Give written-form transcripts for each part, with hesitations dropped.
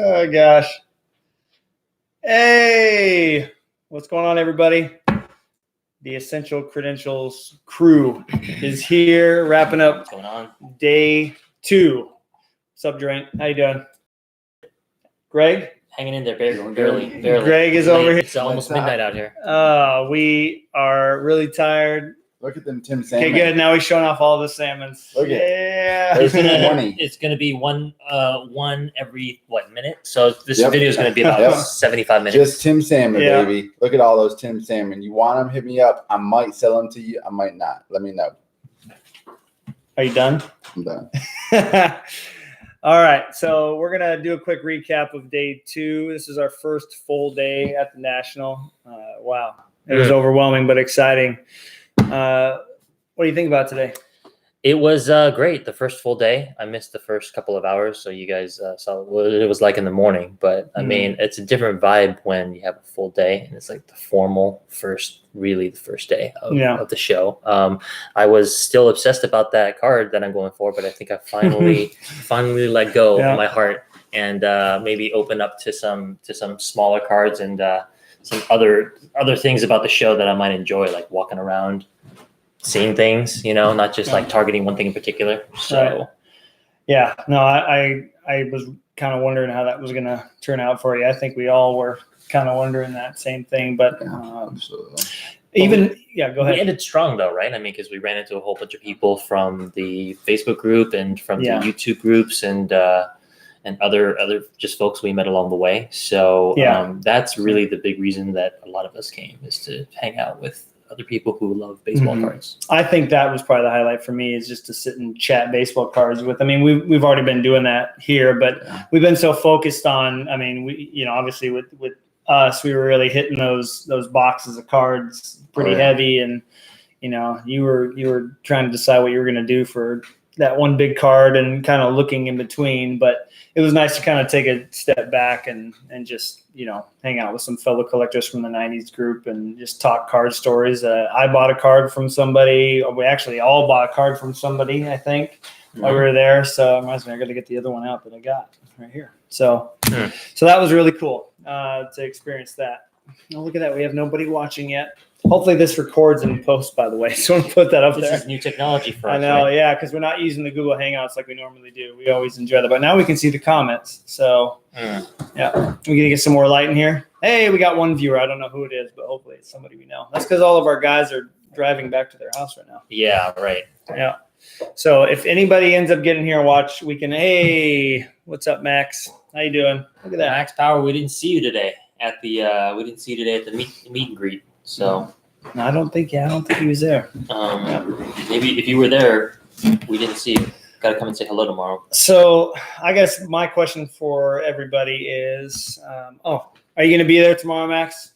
Oh, gosh. Hey, what's going on, everybody? The Essential Credentials crew is here, wrapping up What's going on? day 2. What's up, Drink? How you doing? Greg? Hanging in there, barely. Greg is Late. over here. It's almost midnight out here. We are really tired. Look at them Tim salmon. Okay, good. Now he's showing off all the salmons. Look at yeah. It's gonna be one every minute. So this video is gonna be about 75 minutes. Just Tim salmon, baby. Look at all those Tim salmon. You want them? Hit me up. I might sell them to you. I might not. Let me know. Are you done? I'm done. All right, so we're going to do a quick recap of day 2. This is our first full day at the National. Wow. It was overwhelming but exciting. What do you think about today? It was great. The first full day. I missed the first couple of hours, so you guys saw what it was like in the morning. But, I mean, it's a different vibe when you have a full day, and it's like the formal the first day of the show. I was still obsessed about that card that I'm going for, but I think I finally let go of my heart and maybe open up to some smaller cards and some other things about the show that I might enjoy, like walking around, seeing things, not just like targeting one thing in particular. So, I was kind of wondering how that was going to turn out for you. I think we all were kind of wondering that same thing, but go ahead. We ended strong though, right? I mean, because we ran into a whole bunch of people from the Facebook group and from the YouTube groups and other just folks we met along the way. So that's really the big reason that a lot of us came, is to hang out with other people who love baseball cards. I think that was probably the highlight for me, is just to sit and chat baseball cards with. I mean, we've already been doing that here, but we've been so focused on. I mean, we obviously with us, we were really hitting those boxes of cards pretty heavy, and you were trying to decide what you were going to do for that one big card and kind of looking in between. But it was nice to kind of take a step back and just hang out with some fellow collectors from the 90s group and just talk card stories. I bought a card from somebody. We actually all bought a card from somebody, I think, while we were there. So it reminds me, I got to get the other one out that I got right here. So that was really cool to experience that. Oh, look at that. We have nobody watching yet. Hopefully this records in post, by the way. So I'm going to put that up there. This is new technology for us. I know, right? because we're not using the Google Hangouts like we normally do. We always enjoy that. But now we can see the comments. So, we're going to get some more light in here. Hey, we got one viewer. I don't know who it is, but hopefully it's somebody we know. That's because all of our guys are driving back to their house right now. Yeah, right. Yeah. So if anybody ends up getting here and watch, we can, hey, what's up, Max? How you doing? Look at that. Max Power, we didn't see you today at the meet and greet. So no, I don't think he was there. Maybe if you were there, we didn't see you. Got to come and say hello tomorrow. So I guess my question for everybody is, are you going to be there tomorrow, Max?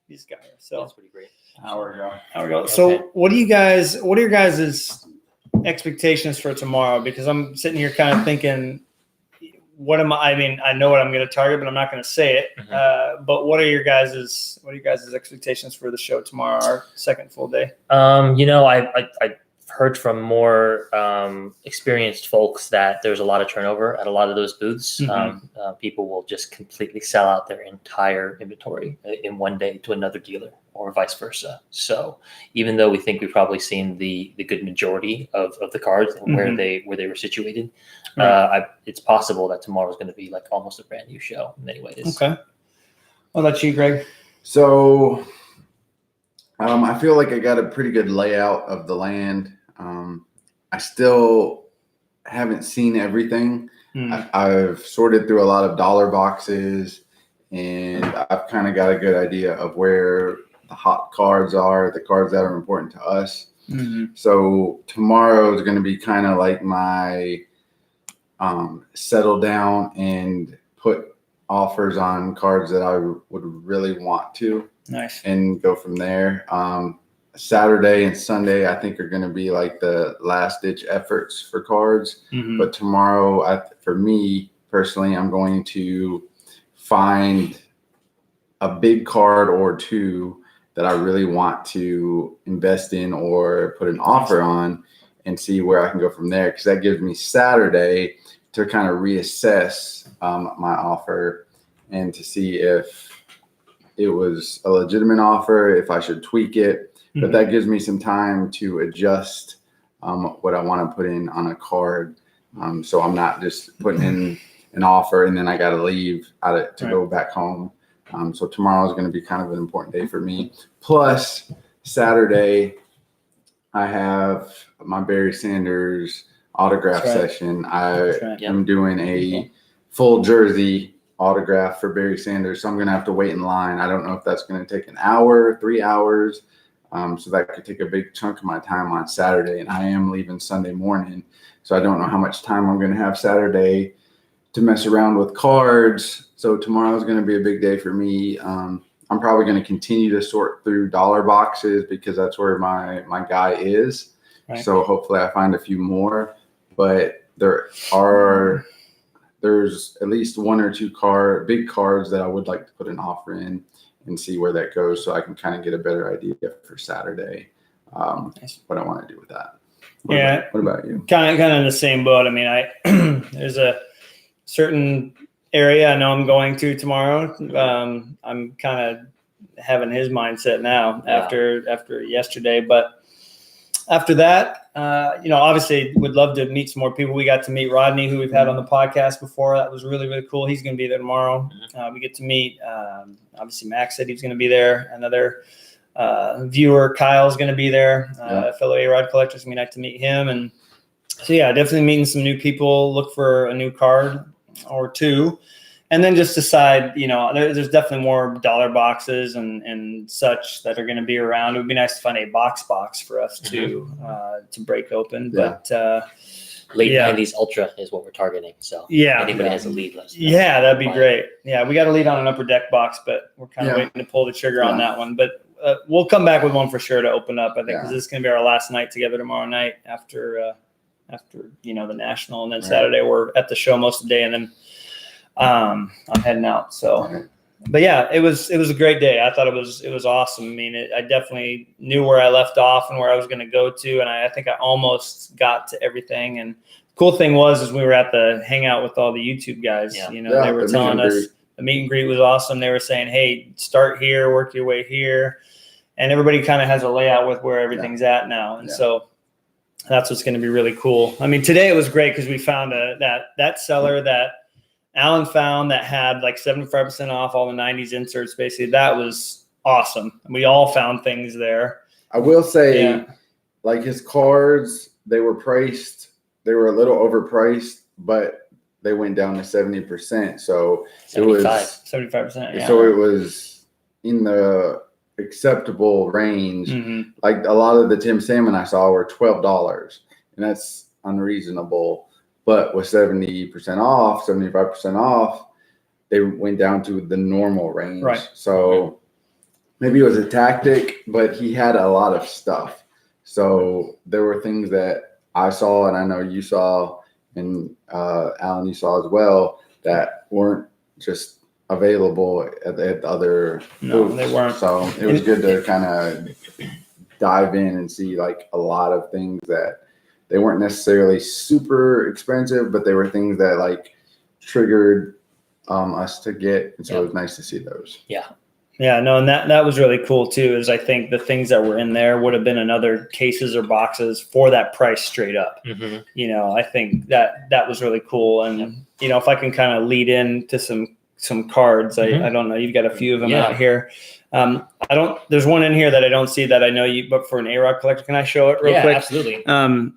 He's got here. So that's pretty great. Hour ago. Okay. So what are your guys' expectations for tomorrow? Because I'm sitting here kind of thinking, I mean, I know what I'm going to target, but I'm not going to say it. But what are your guys' expectations for the show tomorrow, our second full day? I've heard from more experienced folks that there's a lot of turnover at a lot of those booths. People will just completely sell out their entire inventory in one day to another dealer, or vice versa. So even though we think we've probably seen the good majority of the cards and where they were situated, it's possible that tomorrow is going to be like almost a brand new show in many ways. Okay. What about you, Greg? So I feel like I got a pretty good layout of the land. I still haven't seen everything. I've sorted through a lot of dollar boxes, and I've kind of got a good idea of where the hot cards are, the cards that are important to us. So tomorrow is going to be kind of like my settle down and put offers on cards that I would really want to. Nice. And go from there. Saturday and Sunday, I think, are going to be like the last ditch efforts for cards. But tomorrow, for me personally, I'm going to find a big card or two that I really want to invest in or put an offer on, and see where I can go from there. Because that gives me Saturday to kind of reassess my offer and to see if it was a legitimate offer, if I should tweak it. But that gives me some time to adjust what I want to put in on a card. So I'm not just putting in an offer and then I got to leave out to go back home. So tomorrow is going to be kind of an important day for me. Plus Saturday, I have my Barry Sanders autograph session. I am doing a full jersey autograph for Barry Sanders. So I'm going to have to wait in line. I don't know if that's going to take an hour, 3 hours. So that could take a big chunk of my time on Saturday. And I am leaving Sunday morning. So I don't know how much time I'm going to have Saturday to mess around with cards. So tomorrow is going to be a big day for me. I'm probably going to continue to sort through dollar boxes because that's where my guy is. Right. So hopefully I find a few more. But there's at least 1 or 2 big cards that I would like to put an offer in and see where that goes, so I can kind of get a better idea for Saturday what I want to do with that. What about you? Kind of in the same boat. I mean, there's a certain area I know I'm going to tomorrow. I'm kind of having his mindset now after yesterday, but after that, obviously would love to meet some more people. We got to meet Rodney, who we've had on the podcast before. That was really, really cool. He's going to be there tomorrow. We get to meet, obviously Max said he was going to be there. Another viewer, Kyle's going to be there. A fellow A-Rod collector. It's going to be nice to meet him. And so, definitely meeting some new people, look for a new card or 2. And then just decide, there's definitely more dollar boxes and such that are going to be around. It would be nice to find a box for us to break open. Yeah. But late 90s Ultra is what we're targeting. So anybody has a lead, let us know. Yeah, that'd be great. Yeah, we got a lead on an upper deck box, but we're kind of waiting to pull the trigger on that one. But we'll come back with one for sure to open up, I think, because this is going to be our last night together tomorrow night after the National. And then Saturday we're at the show most of the day, and then I'm heading out. So, but it was a great day. I thought it was awesome. I mean, I definitely knew where I left off and where I was going to go to. And I think I almost got to everything. And the cool thing was we were at the hangout with all the YouTube guys, they were telling us the meet and greet was awesome. They were saying, hey, start here, work your way here. And everybody kind of has a layout with where everything's at now. And so that's what's going to be really cool. I mean, today it was great because we found that seller that Alan found that had like 75% off all the 90s inserts. Basically, that was awesome. We all found things there. I will say, like his cards, they were a little overpriced, but they went down to 70%. So 75%. Yeah. So it was in the acceptable range. Mm-hmm. Like a lot of the Tim Salmon I saw were $12, and that's unreasonable. But with 70% off, 75% off, they went down to the normal range. Right. So maybe it was a tactic, but he had a lot of stuff. So there were things that I saw, and I know you saw, and Alan, you saw as well, that weren't just available at the other booths. They weren't. So it was good to kind of dive in and see like a lot of things that they weren't necessarily super expensive, but they were things that like triggered us to get. And so it was nice to see those. Yeah. Yeah, no, and that was really cool too, is I think the things that were in there would have been in other cases or boxes for that price straight up. Mm-hmm. I think that was really cool. And, if I can kind of lead into some cards, I don't know, you've got a few of them out here. There's one in here that I don't see that I know you, but for an A-Rod collector, can I show it real quick? Yeah, absolutely.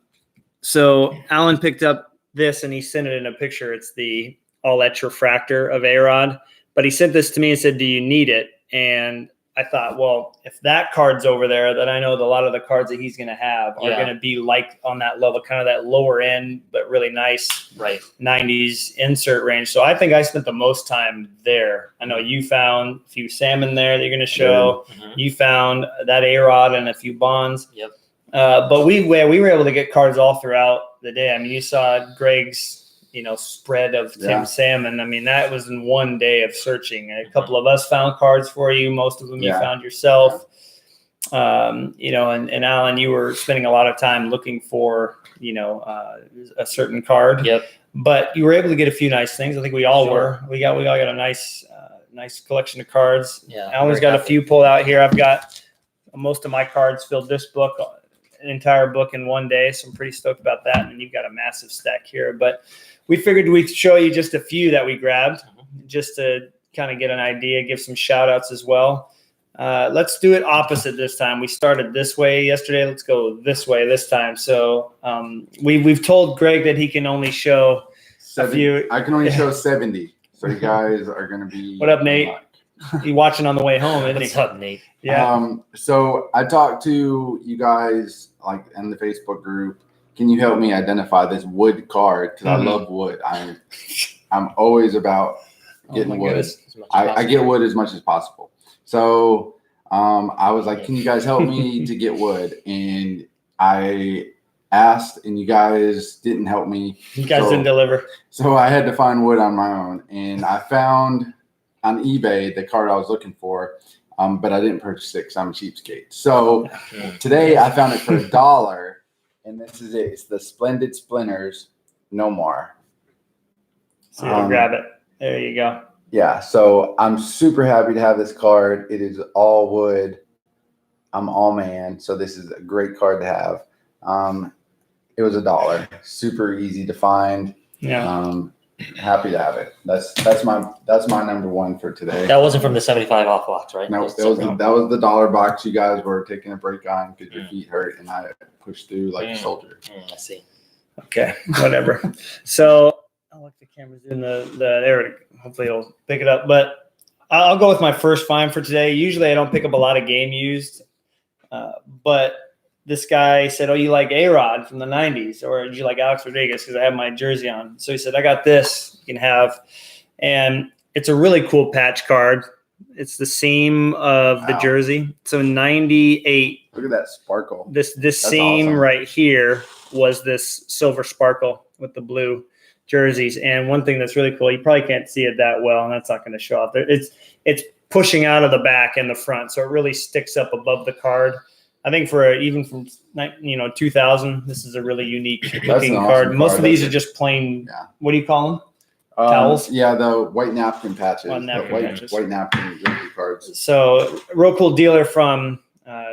So Alan picked up this and he sent it in a picture. It's the all-etch refractor of A-Rod, but he sent this to me and said, do you need it? And I thought, well, if that card's over there, then I know that a lot of the cards that he's going to have are going to be like on that level, kind of that lower end, but really nice 90s insert range. So I think I spent the most time there. I know you found a few salmon there that you're going to show. Mm-hmm. You found that A-Rod and a few bonds. Yep. But we were able to get cards all throughout the day. I mean, you saw Greg's, spread of Tim Salmon. I mean, that was in one day of searching. A couple of us found cards for you. Most of them you found yourself. and Alan, you were spending a lot of time looking for, a certain card. Yep. But you were able to get a few nice things. I think we all were. We all got a nice collection of cards. Yeah. Alan's got a few pulled out here. I've got most of my cards filled this book, an entire book in one day. So I'm pretty stoked about that. And you've got a massive stack here. But we figured we'd show you just a few that we grabbed just to kind of get an idea, give some shout outs as well. Let's do it opposite this time. We started this way yesterday. Let's go this way this time. So we've told Greg that he can only show a few. I can only show 70. So you guys are going to be. What up, Nate? You watching on the way home, isn't he? What's up, Nate? Yeah. So I talked to you guys like in the Facebook group. Can you help me identify this wood card? Because I love wood. I'm always about getting wood. I get wood as much as possible. So I was like, can you guys help me to get wood? And I asked, and you guys didn't help me. You guys didn't deliver. So I had to find wood on my own. And I found on eBay the card I was looking for, but I didn't purchase it because I'm a cheapskate. So today I found it for $1. And this is it. It's the Splendid Splinters No More. So grab it. There you go. Yeah, so I'm super happy to have this card. It is all wood. I'm all man, so this is a great card to have. It was $1. Super easy to find. Yeah. Happy to have it. That's my number one for today. That wasn't from the 75 off box, right? No, that was the $1 box you guys were taking a break on because your feet hurt, and I pushed through like a soldier. I see. Okay, whatever. So I'll look, the camera's doing the there. Hopefully it'll pick it up. But I'll go with my first find for today. Usually I don't pick up a lot of game used, but this guy said, "Oh, you like A-Rod from the '90s, or did you like Alex Rodriguez?" Because I have my jersey on. So he said, "I got this. You can have," and it's a really cool patch card. It's the seam of the jersey. So 98. Look at that sparkle. This seam awesome. Right here was this silver sparkle with the blue jerseys. And one thing that's really cool, you probably can't see it that well, and that's not going to show up there. It's pushing out of the back and the front, so it really sticks up above the card. I think even from 2000, this is a really unique looking card. Most of these are just plain. Yeah. What do you call them? Towels? Yeah, the white napkin patches. White napkin jersey cards. So real cool dealer from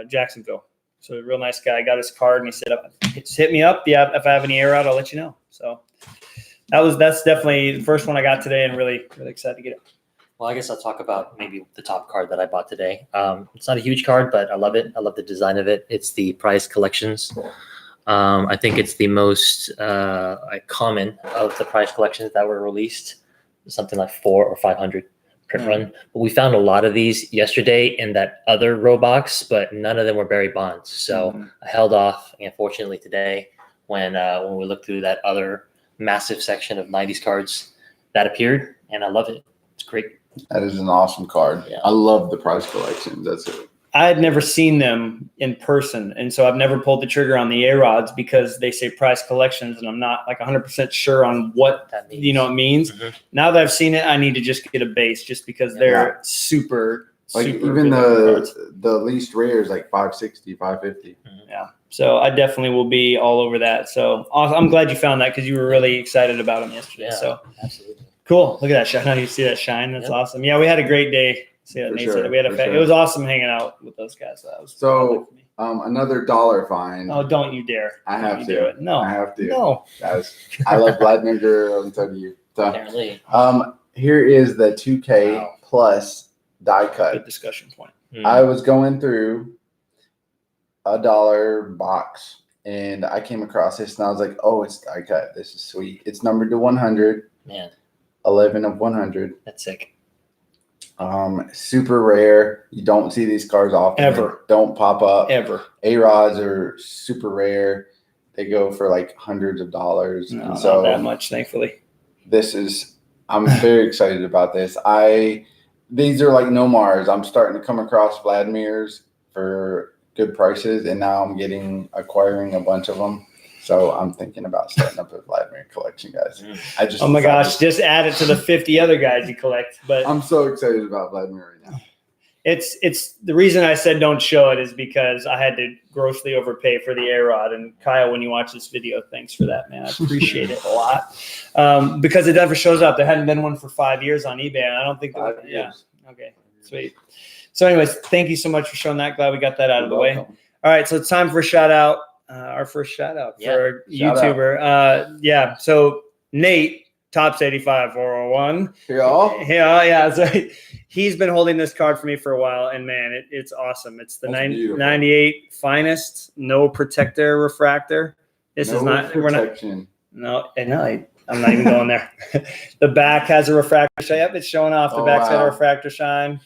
Jacksonville. So a real nice guy. Got his card and he said, "Just hit me up. Yeah, if I have any air out, I'll let you know." So that's definitely the first one I got today, and really really excited to get it. Well, I guess I'll talk about maybe the top card that I bought today. It's not a huge card, but I love it. I love the design of it. It's the Prize Collections. I think it's the most common of the Prize Collections that were released, something like 400 or 500 print run. But we found a lot of these yesterday in that other row box, but none of them were Barry Bonds. So I held off. And fortunately today, when we looked through that other massive section of 90s cards, that appeared, and I love it. It's great. That is an awesome card. Yeah. I love the Prize Collections. That's it. I had never seen them in person, and so I've never pulled the trigger on the A-Rods because they say Prize Collections, and I'm not like 100% sure on what that means. It means. Now that I've seen it, I need to just get a base just because they're super even the least rare is like 560, 550. Yeah. So I definitely will be all over that. So I'm glad you found that because you were really excited about them yesterday. Yeah, so absolutely. Cool. Look at that shine. Now you see that shine. That's awesome. Yeah, we had a great day. See that Nate said it. We had it was awesome hanging out with those guys. That was another $1 find. Oh, don't you dare! I have to do it. No, I have to. No, guys, I love Vladimir. I'm telling you. So, apparently, here is the 2K plus die cut. Good discussion point. I was going through a $1 box and I came across this and I was like, "Oh, it's die cut. This is sweet. It's numbered to 100. Man, 11 of 100. That's sick." Super rare. You don't see these cards often. Ever. Don't pop up. Ever. A-Rods are super rare. They go for like hundreds of dollars. No, and so not that much, thankfully. I'm very excited about this. These are like Nomars. I'm starting to come across Vladimir's for good prices, and now I'm acquiring a bunch of them. So I'm thinking about starting up a Vladimir collection, guys. Oh my gosh, just add it to the 50 other guys you collect. But I'm so excited about Vladimir right now. it's the reason I said don't show it is because I had to grossly overpay for the A-Rod. And Kyle, when you watch this video, thanks for that, man. I appreciate it a lot. Because it never shows up. There hadn't been one for 5 years on eBay. And I don't think that, yeah. Okay, sweet. So anyways, thank you so much for showing that. Glad we got that out of the way. All right, so it's time for a shout out. Our first shout out for a YouTuber. So Nate, Tops 85 401. Yeah. So he's been holding this card for me for a while, and man, it's awesome. It's the 98 Finest No Protector Refractor. This is not protection. I'm not even going there. The back has a refractor shine. Yep, it's showing off. The back's got a refractor shine.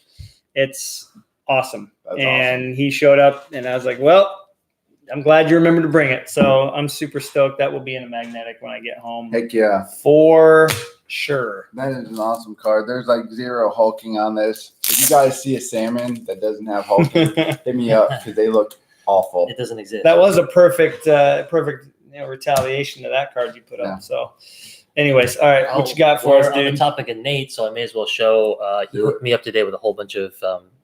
It's awesome. That's awesome. He showed up, and I was like, well, I'm glad you remembered to bring it. So I'm super stoked. That will be in a magnetic when I get home. Heck yeah. For sure. That is an awesome card. There's like zero hulking on this. If you guys see a salmon that doesn't have hulking, hit me up because they look awful. It doesn't exist. That was a perfect retaliation to that card you put up. So anyways, all right, what you got for us, dude? On the topic of Nate, so I may as well show. He hooked me up today with a whole bunch of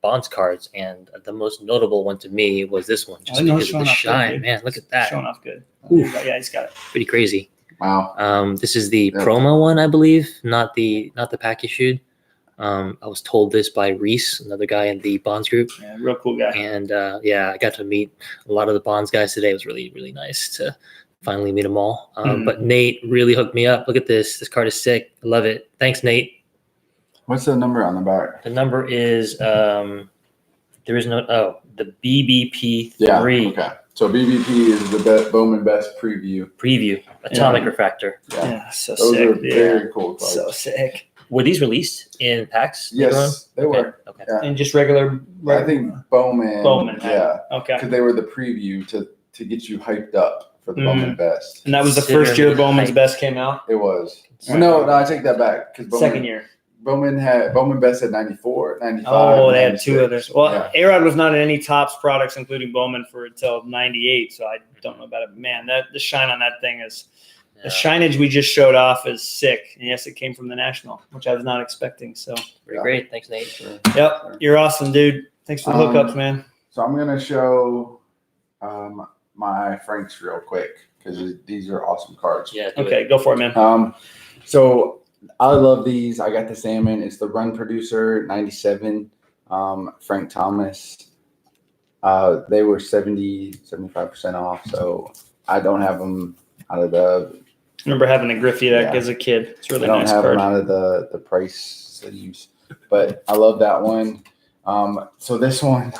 Bonds cards, and the most notable one to me was this one, just because of the shine. Good, man, look at that. Showing off good. Yeah, he's got it. Pretty crazy. Wow. This is the promo one, I believe, not the pack issued. I was told this by Reese, another guy in the Bonds group. Yeah, real cool guy. And I got to meet a lot of the Bonds guys today. It was really, really nice to finally meet them all. But Nate really hooked me up. Look at this. This card is sick. I love it. Thanks, Nate. What's the number on the back? The number is there is no the BBP3. Yeah. Okay. So BBP is the Bowman Best preview. Atomic refractor. Yeah, so those sick. Are very cool cards. So sick. Were these released in packs? Yes, they were. Okay. Yeah. And just regular. I think Bowman. Yeah. Okay. Because they were the preview to get you hyped up for the Bowman Best. And that was the first year Bowman's Best came out? It was. No, I take that back. Second year. Bowman Best had 94, 95. Oh, they had two others. Well, A-Rod was not in any Topps products, including Bowman, for until 98. So I don't know about it. Man, the shine on that thing is the shineage we just showed off is sick. And yes, it came from the National, which I was not expecting. So great. Thanks, Nate. Yep, you're awesome, dude. Thanks for the hookups, man. So I'm gonna show my Franks real quick because these are awesome cards. Yeah. Okay, go for it, man. So I love these. I got the salmon. It's the Run Producer 97, Frank Thomas. They were 75% off. So I don't have them out of the. I remember having a Griffey deck as a kid. It's really nice card. I don't have them out of the price sleeves, but I love that one. So this one,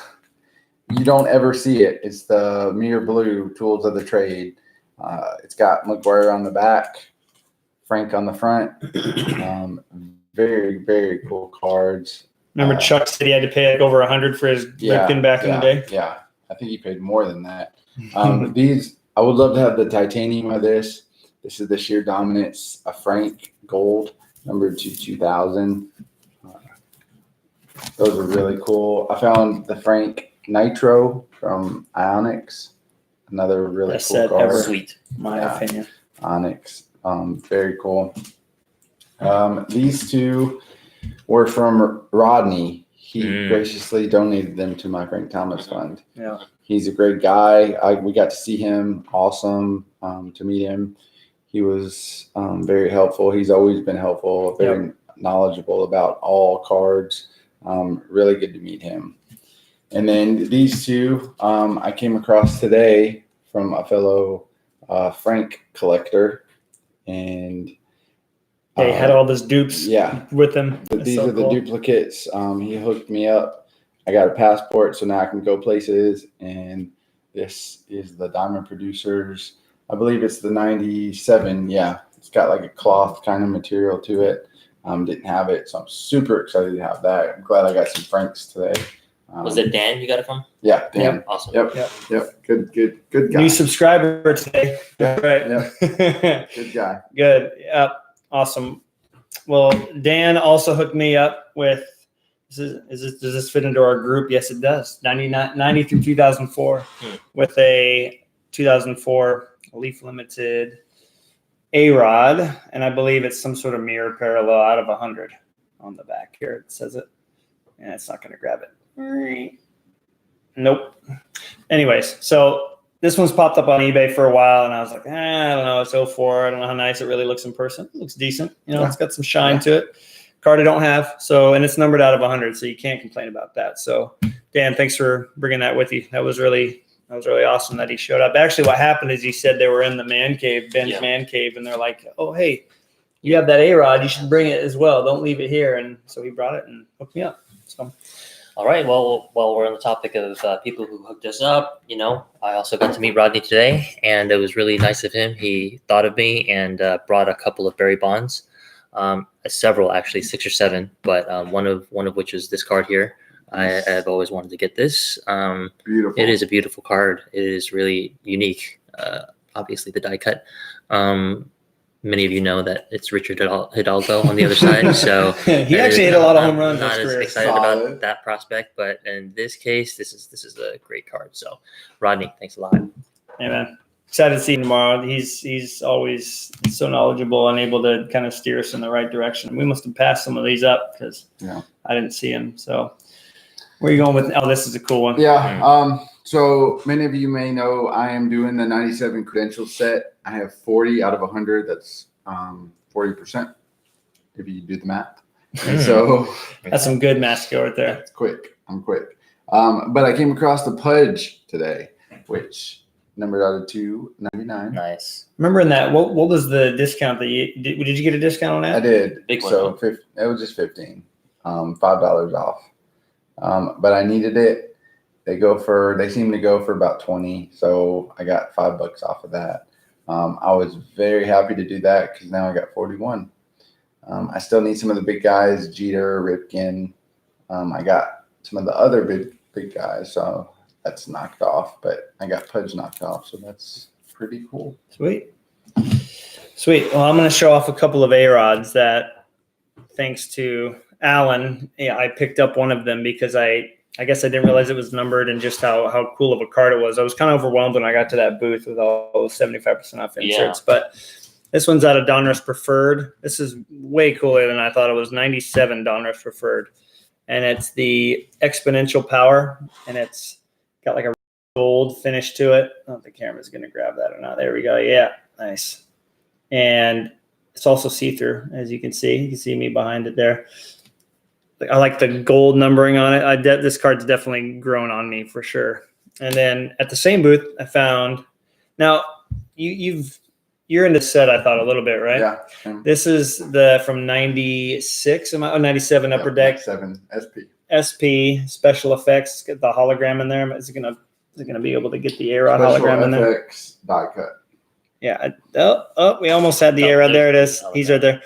you don't ever see it. It's the Mirror Blue Tools of the Trade. It's got McGuire on the back, Frank on the front. Very, very cool cards. Remember Chuck said he had to pay like over $100 for his Ripken back in the day? Yeah, I think he paid more than that. These, I would love to have the titanium of this. This is the Sheer Dominance, a Frank Gold, number 2000. Those are really cool. I found the Frank Nitro from Onyx, another really cool card. Sweet, my opinion. Onyx, very cool. These two were from Rodney. He graciously donated them to my Frank Thomas fund. Yeah, he's a great guy. We got to see him. Awesome to meet him. He was very helpful. He's always been helpful. Very knowledgeable about all cards. Really good to meet him. And then these two I came across today from a fellow Frank collector, and he had all those dupes with him. These are the duplicates. He hooked me up. I got a passport, so now I can go places. And this is the Diamond Producers. I believe it's the 97. Yeah, it's got like a cloth kind of material to it. Didn't have it, so I'm super excited to have that. I'm glad I got some Franks today. Was it Dan you got it from? Yeah, Dan. Yep. Awesome. Yep. Good guy. New subscriber today. Yeah, right. Yeah. Good guy. Good. Yep. Awesome. Well, Dan also hooked me up with. Does this fit into our group? Yes, it does. 90 through 2004 with a 2004 Leaf Limited A-Rod, and I believe it's some sort of mirror parallel out of 100 on the back here. It says it, and it's not going to grab it. Nope. Anyways, so this one's popped up on eBay for a while, and I was like, I don't know. It's 04. I don't know how nice it really looks in person. It looks decent. You know, It's got some shine to it. Card I don't have. So, and it's numbered out of 100, so you can't complain about that. So, Dan, thanks for bringing that with you. That was really awesome that he showed up. Actually, what happened is he said they were in the man cave, Ben's man cave, and they're like, oh, hey, you have that A-Rod. You should bring it as well. Don't leave it here. And so he brought it and hooked me up. So. All right. Well, while we're on the topic of people who hooked us up, I also got to meet Rodney today, and it was really nice of him. He thought of me and brought a couple of Barry Bonds, several actually, 6 or 7, but one of which was this card here. I've always wanted to get this. Beautiful. It is a beautiful card. It is really unique. Obviously, the die cut. Many of you know that it's Richard Hidalgo on the other side. So he actually hit a lot of home runs. I'm not as excited about that prospect, but in this case, this is a great card. So, Rodney, thanks a lot. Yeah, man. Excited to see him tomorrow. He's always so knowledgeable and able to kind of steer us in the right direction. We must have passed some of these up because I didn't see him. So, where are you going with? Oh, this is a cool one. Yeah. So many of you may know I am doing the 97 credential set. I have 40 out of 100. That's 40%. If you do the math. And so that's some good math skill right there. It's quick. I'm quick. But I came across the Pudge today, which numbered out of 299. Nice. Remember in that, what was the discount that did you get a discount on that? I did. Big one. So it was just 15, $5 off. But I needed it. They seem to go for about 20. So I got $5 off of that. I was very happy to do that because now I got 41. I still need some of the big guys, Jeter, Ripken. I got some of the other big guys. So that's knocked off, but I got Pudge knocked off. So that's pretty cool. Sweet. Well, I'm going to show off a couple of A-Rods that, thanks to Alan, I picked up one of them because I guess I didn't realize it was numbered and just how cool of a card it was. I was kind of overwhelmed when I got to that booth with all those 75% off inserts. But this one's out of Donruss Preferred. This is way cooler than I thought it was. 97 Donruss Preferred. And it's the Exponential Power. And it's got like a gold finish to it. I don't know if the camera's going to grab that or not. There we go. Yeah, nice. And it's also see-through, as you can see. You can see me behind it there. I like the gold numbering on it. This card's definitely grown on me for sure. And then at the same booth, I found. Now you're in the set. I thought a little bit, right? Yeah. This is from 96. 97 Upper Deck. 7 SP. SP special effects. Get the hologram in there. Is it gonna be able to get the A-Rod hologram in there? FX die cut. Yeah. We almost had the A-Rod. There it is. He's right there.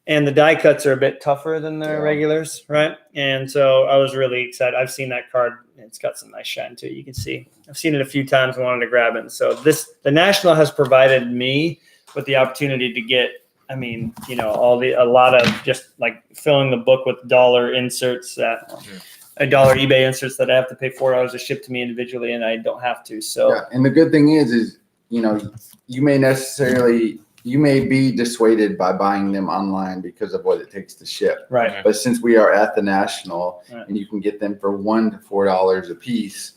And the die cuts are a bit tougher than the regulars, right? And so I was really excited. I've seen that card. It's got some nice shine to it. You can see. I've seen it a few times and wanted to grab it. And so the National has provided me with the opportunity to get, a lot of just like filling the book with dollar inserts $1 eBay inserts that I have to pay $4 to ship to me individually, and I don't have to. So and the good thing is you may be dissuaded by buying them online because of what it takes to ship. Right. But since we are at the National and you can get them for $1 to $4 a piece,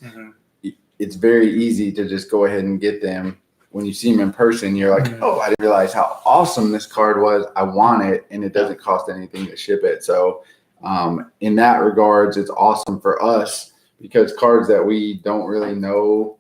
it's very easy to just go ahead and get them. When you see them in person, you're like, oh, I didn't realize how awesome this card was. I want it, and it doesn't cost anything to ship it. So in that regards, it's awesome for us because cards that we don't really know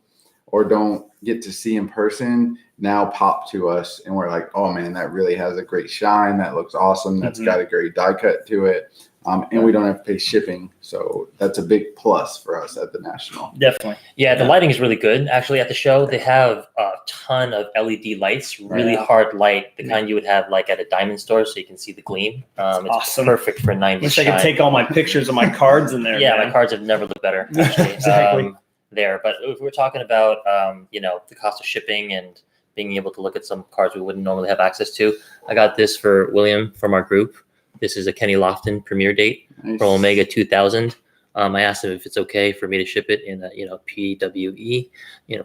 or don't get to see in person now pop to us, and we're like, oh man, that really has a great shine. That looks awesome. That's got a great die cut to it. And we don't have to pay shipping. So that's a big plus for us at the National. Definitely. Yeah, the lighting is really good. Actually, at the show, they have a ton of LED lights, really hard light, the kind you would have like at a diamond store so you can see the gleam. It's awesome. Perfect for 90s Wish I could take all my pictures of my cards in there. Yeah, my cards have never looked better, actually. Exactly. But if we're talking about, the cost of shipping and being able to look at some cards we wouldn't normally have access to, I got this for William from our group. This is a Kenny Lofton premiere date for Omega 2000. I asked him if it's okay for me to ship it in a, PWE,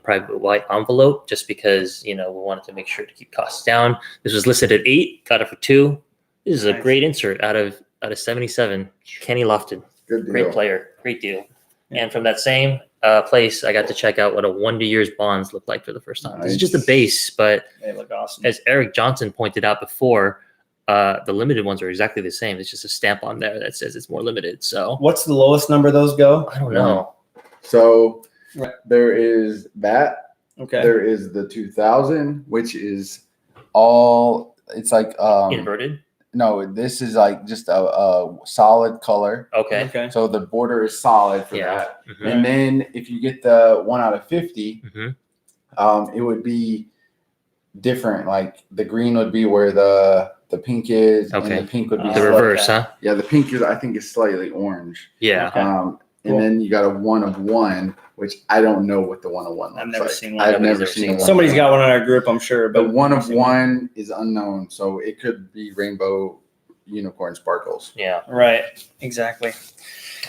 private white envelope, just because, we wanted to make sure to keep costs down. This was listed at $8, got it for $2. This is a great insert out of 77. Kenny Lofton, Good deal. great player, great deal. And from that same place, I got to check out what a Wonder Years bonds look like for the first time. This is just a Nice. base, but They look awesome. as Eric Johnson pointed out before, the limited ones are exactly the same. It's just a stamp on there that says it's more limited. So What's the lowest number those go? I don't know. So Right. there is that. Okay. There is the 2000, which is all. It's like Inverted. no, this is like just a solid color. Okay. Okay. So the border is solid for Yeah. that. Mhm. And then if you get the 1/50, Mhm. it would be different. Like the green would be where the pink is, Okay. and the pink would be The The slightly- reverse, huh? Yeah, the pink is I think is slightly orange. Yeah. Okay. And Cool. then you got a 1/1, which I don't know what the 1/1 looks I've never like. seen one. I've Nobody's never ever seen seen a one. Somebody's got 1/1. one in our group, I'm sure. The But 1/1 is unknown, so it could be rainbow unicorn sparkles. Yeah. Right. Exactly.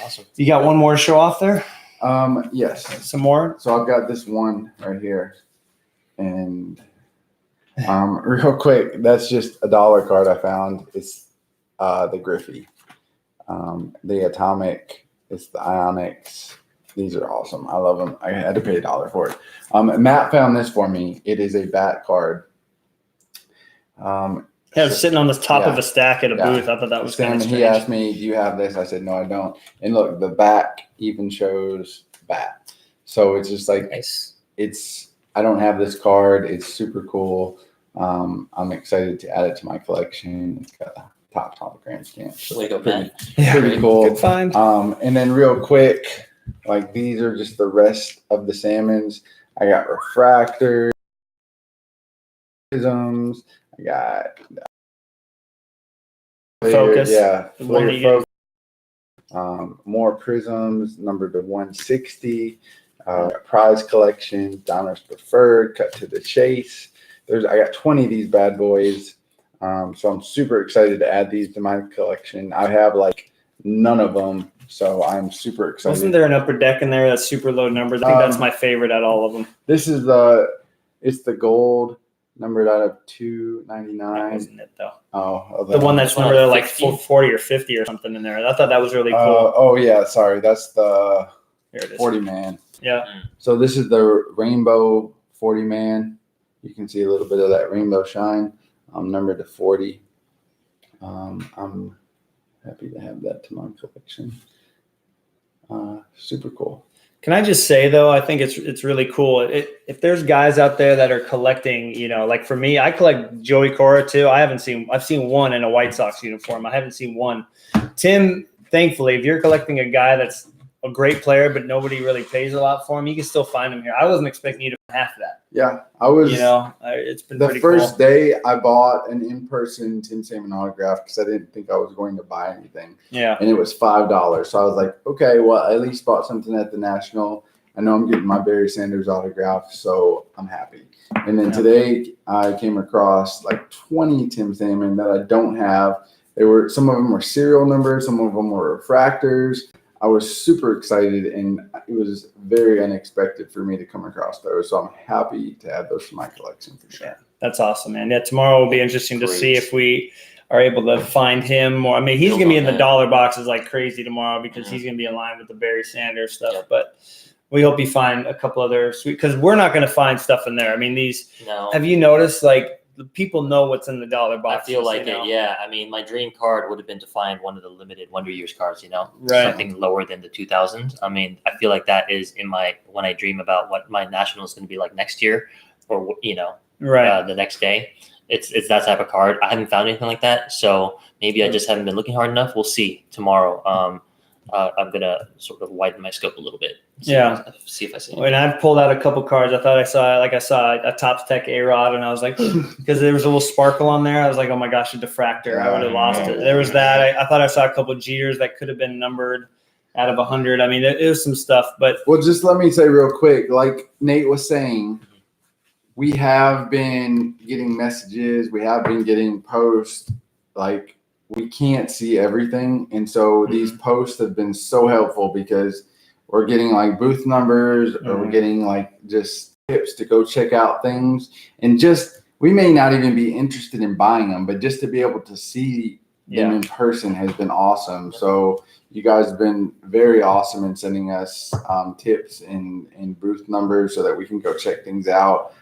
Awesome. You got one more to show off there? Yes. Some more? So I've got this one right here, and real quick, that's just a dollar card I found. It's the Griffey, the Atomic. It's the Ionics. These are awesome. I love them. I had to pay $1 for it. Matt found this for me. It is a bat card. Yeah, it was sitting on the top of Yeah. a stack at a Yeah. booth. I thought that was kind Sam, of he strange. asked me, "Do you have this?" I said, "No, I don't." And look, the back even shows bat. So it's just like Nice. it's. I don't have this card. It's super cool. I'm excited to add it to my collection. It's got a top hologram stamp. So Way to go, pretty, man. pretty cool. Good find. And then real quick, like these are just the rest of the salmons. I got refractors, prisms. I got Focus. Yeah, The one Flair that you focus. More prisms, numbered to 160. Prize collection, Donruss Preferred, cut to the chase. I got 20 of these bad boys. So I'm super excited to add these to my collection. I have like none of them, so I'm super excited. Wasn't there an upper deck in there that's super low numbers? I think that's my favorite out of all of them. This is it's the gold, numbered out of That 299. wasn't it though. Oh, The one that's One numbered out of like 50? 40 or 50 or something in there. I thought that was really cool. oh yeah, sorry, that's the Here it is. 40 man. Yeah. So this is the rainbow 40 man. You can see a little bit of that rainbow shine. Numbered to 40. I'm happy to have that to my collection. Super cool. Can I just say though, I think it's really cool. If there's guys out there that are collecting, like for me, I collect Joey Cora too. I've seen one in a White Sox uniform. I haven't seen one. Tim, thankfully, if you're collecting a guy that's a great player, but nobody really pays a lot for him, you can still find him here. I wasn't expecting you to find half of that. Yeah, I was. It's been The pretty first cool. day I bought an in-person Tim Salmon autograph because I didn't think I was going to buy anything. Yeah. And it was $5. So I was like, okay, well, I at least bought something at the National. I know I'm getting my Barry Sanders autograph, so I'm happy. And then Yeah. today I came across like 20 Tim Salmon that I don't have. Some of them were serial numbers, some of them were refractors. I was super excited, and it was very unexpected for me to come across those. So I'm happy to add those to my collection for sure. Yeah. That's awesome, man. Yeah, tomorrow will be interesting to see Great. if we are able to find him more. I mean, he's Build going to be on in the that. dollar boxes like crazy tomorrow because Mhm. he's going to be in line with the Barry Sanders stuff. Yeah. But we hope you find a couple other sweet, because we're not going to find stuff in there. I mean, No. have you noticed, like, the people know what's in the dollar I boxes? feel like you know? it, yeah. I mean, my dream card would have been to find one of the limited Wonder Years cards, Right. something lower than the 2000. I mean, I feel like that is when I dream about what my national is going to be like next year, or Right. the next day. It's that type of card. I haven't found anything like that, so maybe I just haven't been looking hard enough. We'll see tomorrow. I'm gonna sort of widen my scope a little bit. See if I see. When I pulled out a couple cards, I thought I saw a Topps Tech A-Rod, and I was like, because there was a little sparkle on there. I was like, oh my gosh, a diffractor. I would have lost it. There was that. I thought I saw a couple of Jeters that could have been numbered out of 100. I mean, it was some stuff, but Well, just let me say real quick, like Nate was saying, we have been getting messages, we have been getting posts, like we can't see everything. And so these posts have been so helpful because we're getting like booth numbers or we're getting like just tips to go check out things. And just, we may not even be interested in buying them, but just to be able to see Yeah. them in person has been awesome. So you guys have been very awesome in sending us tips and booth numbers so that we can go check things out.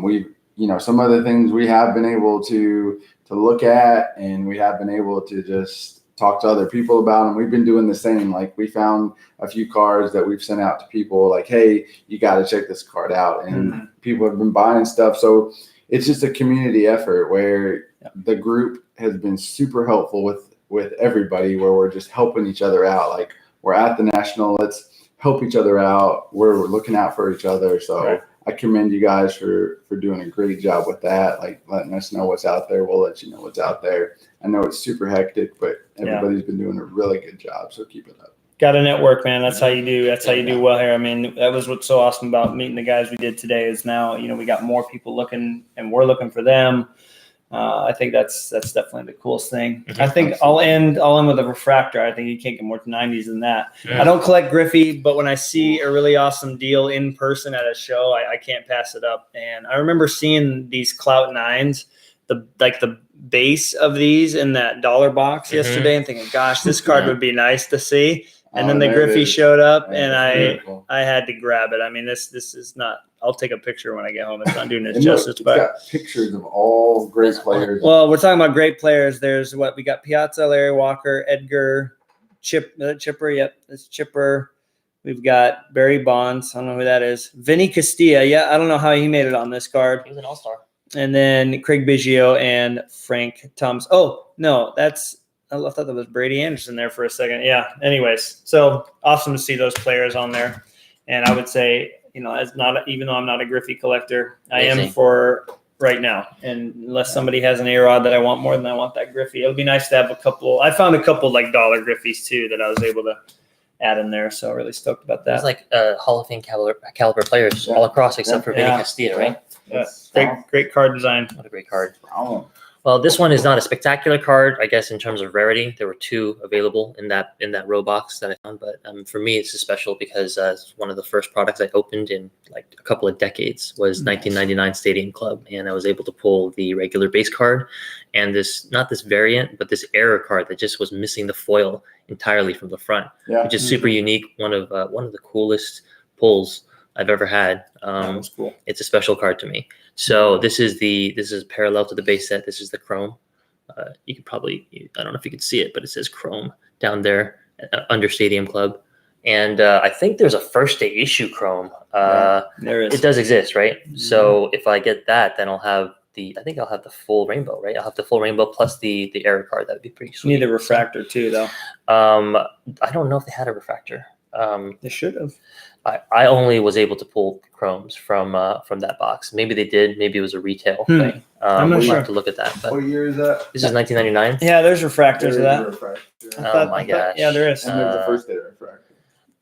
We've, some of the things we have been able to look at, and we have been able to just talk to other people about, and we've been doing the same. Like, we found a few cards that we've sent out to people like, hey, you got to check this card out, and people have been buying stuff. So it's just a community effort where the group has been super helpful with everybody, where we're just helping each other out. Like, we're at the national, let's help each other out. We're looking out for each other. So Right. I commend you guys for doing a great job with that, like letting us know what's out there. We'll let you know what's out there. I know it's super hectic, but everybody's been doing a really good job. So keep it up. Got to network, man. That's how you do. That's how you do well here. I mean, that was what's so awesome about meeting the guys we did today. Is now we got more people looking, and we're looking for them. I think that's definitely the coolest thing. I think I'll end with a refractor. I think you can't get more 90s than that. Yeah. I don't collect Griffey, but when I see a really awesome deal in person at a show, I can't pass it up. And I remember seeing these Clout 9s, the base of these in that dollar box yesterday, and thinking, gosh, this card would be nice to see. And then the Griffey showed up, and I had to grab it. I mean, this is not. I'll take a picture when I get home. It's not doing it justice. It's got pictures of all great players. Well, we're talking about great players. There's we got Piazza, Larry Walker, Edgar, Chipper. Yep, it's Chipper. We've got Barry Bonds. I don't know who that is. Vinny Castilla. Yeah, I don't know how he made it on this card. He was an all-star. And then Craig Biggio and Frank Thomas. Oh no, I thought that was Brady Anderson there for a second. Yeah. Anyways, so awesome to see those players on there. And I would say, as not, even though I'm not a Griffey collector, I am for right now. And unless somebody has an A-Rod that I want more than I want that Griffey, it'll be nice to have a couple. I found a couple like dollar Griffies too that I was able to add in there. So really stoked about that. It's like Hall of Fame caliber players all across except for Vinny Castilla, right? Yeah. Great card design. What a great card. Well, this one is not a spectacular card, I guess, in terms of rarity. There were 2 available in that row box that I found, but for me, it's special because it's one of the first products I opened in like a couple of decades was 1999 Stadium Club, and I was able to pull the regular base card and not this variant, but this error card that just was missing the foil entirely from the front, which is super unique. One of the coolest pulls I've ever had. That was cool. It's a special card to me. So this is parallel to the base set. This is the chrome. You could probably, I don't know if you can see it, but it says chrome down there under Stadium Club. And I think there's a first day issue chrome. There is. It does exist, right? Mm-hmm. So if I get that, then I'll have the full rainbow, right? I'll have the full rainbow plus the error card. That would be pretty sweet. You need a refractor too, though. I don't know if they had a refractor. They should have. I only was able to pull chromes from that box. Maybe they did. Maybe it was a retail thing. I'm not sure. Have to look at that. But What year is that? this is 1999. Yeah, there's refractors of that. Oh my gosh. Yeah, there is. And there's the first day refractor.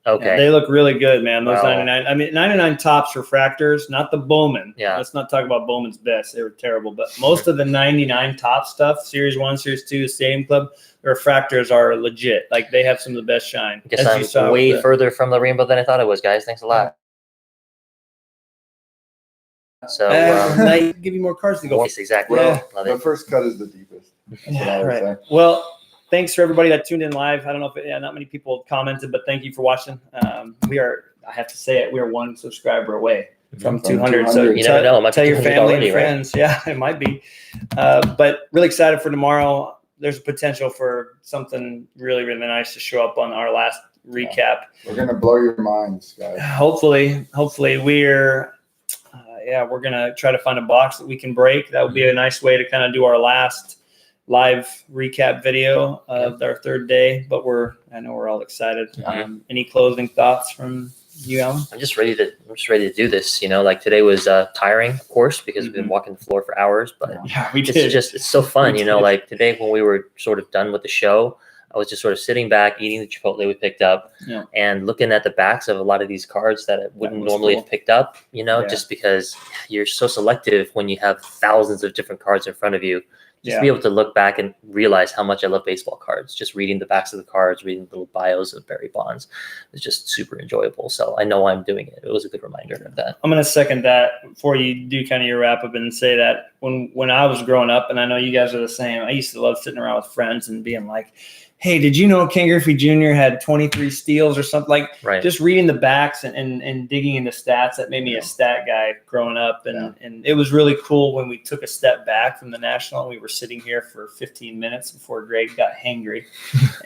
Okay. Yeah, they look really good, man. Those Wow. 99. I mean, 99 tops refractors, not the Bowman. Yeah. Let's not talk about Bowman's best. They were terrible. But most of the 99 top stuff, Series 1, Series 2, Stadium Club, the refractors are legit. Like, they have some of the best shine. I guess I'm way further from the rainbow than I thought it was, guys. Thanks a lot. So, I give you more cards to go. yes, exactly. Well, Love the it. first cut is the deepest. That's what I would Right. say. Well, thanks for everybody that tuned in live. I don't know if not many people commented, but thank you for watching. I have to say it, we are 1 subscriber away from 200. So 200. You never know. It might tell be your 200 family already, and right? friends. Yeah, it might be. But really excited for tomorrow. There's a potential for something really, really nice to show up on our last recap. We're gonna blow your minds, guys. Hopefully we're gonna try to find a box that we can break. That would be a nice way to kind of do our last live recap video of our 3rd day. But I know we're all excited. Any closing thoughts from you, Alan? I'm just ready to do this. Like today was tiring, of course, because we've been walking the floor for hours. But Yeah, we did. it's so fun. We did. Like today when we were sort of done with the show, I was just sort of sitting back, eating the Chipotle we picked up, and looking at the backs of a lot of these cards that I wouldn't normally have picked up, just because you're so selective when you have thousands of different cards in front of you Just to be able to look back and realize how much I love baseball cards. Just reading the backs of the cards, reading the little bios of Barry Bonds is just super enjoyable. So I know I'm doing it. It was a good reminder of that. I'm going to second that before you do kind of your wrap up and say that when I was growing up, and I know you guys are the same, I used to love sitting around with friends and being like, hey, did you know Ken Griffey Jr. had 23 steals or something? Like just reading the backs and digging into stats. That made me a stat guy growing up. And it was really cool when we took a step back from the National and we were sitting here for 15 minutes before Greg got hangry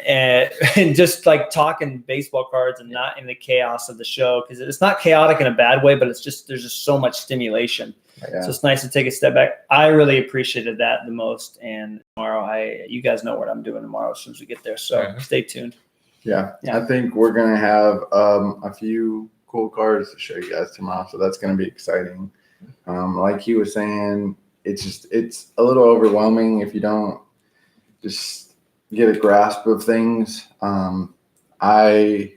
and just like talking baseball cards and not in the chaos of the show. Because it's not chaotic in a bad way, but it's just, there's just so much stimulation. Yeah. So it's nice to take a step back. I really appreciated that the most. And tomorrow, you guys know what I'm doing tomorrow as soon as we get there. So stay tuned. Yeah, I think we're gonna have a few cool cards to show you guys tomorrow. So that's gonna be exciting. Like he was saying, it's a little overwhelming if you don't just get a grasp of things. I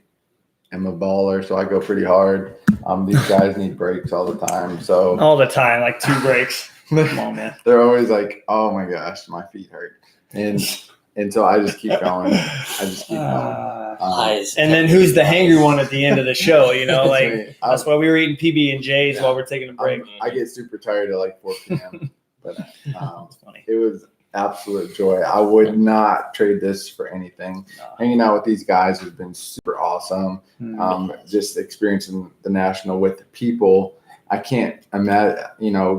am a baller, so I go pretty hard. These guys need breaks all the time. So all the time, like 2 breaks. Come on, man. They're always like, "Oh my gosh, my feet hurt," and so I just keep going. And then who's the hangry one at the end of the show? You know, like that's why we were eating PB&Js while we're taking a break. I get super tired at like 4 p.m. But funny. It was absolute joy. I would not trade this for anything. Hanging out with these guys has been super awesome. Just experiencing the National with people. I can't imagine,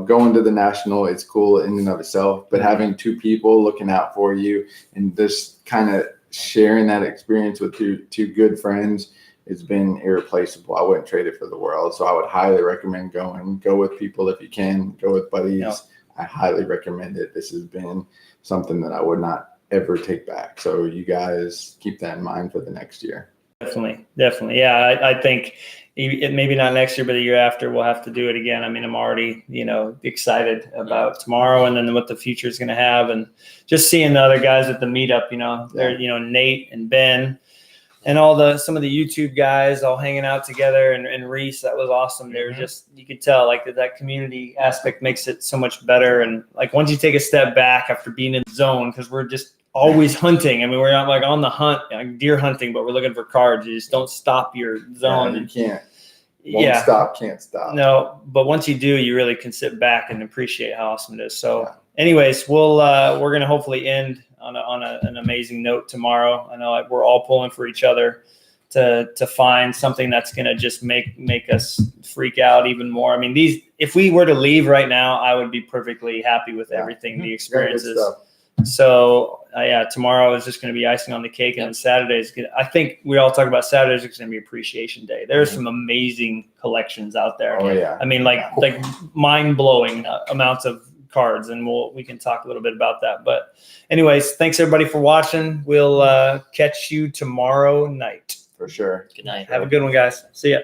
going to the National, it's cool in and of itself, but having 2 people looking out for you and just kind of sharing that experience with two good friends, it's been irreplaceable. I wouldn't trade it for the world. So I would highly recommend going. Go with people if you can. Go with buddies. Yep. I highly recommend it. This has been something that I would not ever take back. So you guys keep that in mind for the next year. Definitely. Yeah, I think maybe not next year, but the year after we'll have to do it again. I mean, I'm already, excited about tomorrow and then what the future is going to have, and just seeing the other guys at the meetup. They're Nate and Ben and some of the YouTube guys all hanging out together, and Reese. That was awesome. They were just, you could tell like that community aspect makes it so much better. And like once you take a step back after being in the zone, because we're just always hunting. I mean, we're not like on the hunt, like deer hunting, but we're looking for cards. You just don't stop your zone. You can't. Won't stop, can't stop. No, but once you do, you really can sit back and appreciate how awesome it is. So anyways, we're going to hopefully end on an amazing note tomorrow. I know we're all pulling for each other to find something that's going to just make us freak out even more. I mean, if we were to leave right now, I would be perfectly happy with everything, the experiences. So tomorrow is just going to be icing on the cake, and then Saturday's good. I think we all talk about Saturdays is going to be Appreciation Day. There's some amazing collections out there. Oh yeah. I mean, like mind blowing amounts of cards, and we can talk a little bit about that. But anyways, thanks everybody for watching. We'll catch you tomorrow night for sure. Good night. Have a good one, guys. See ya.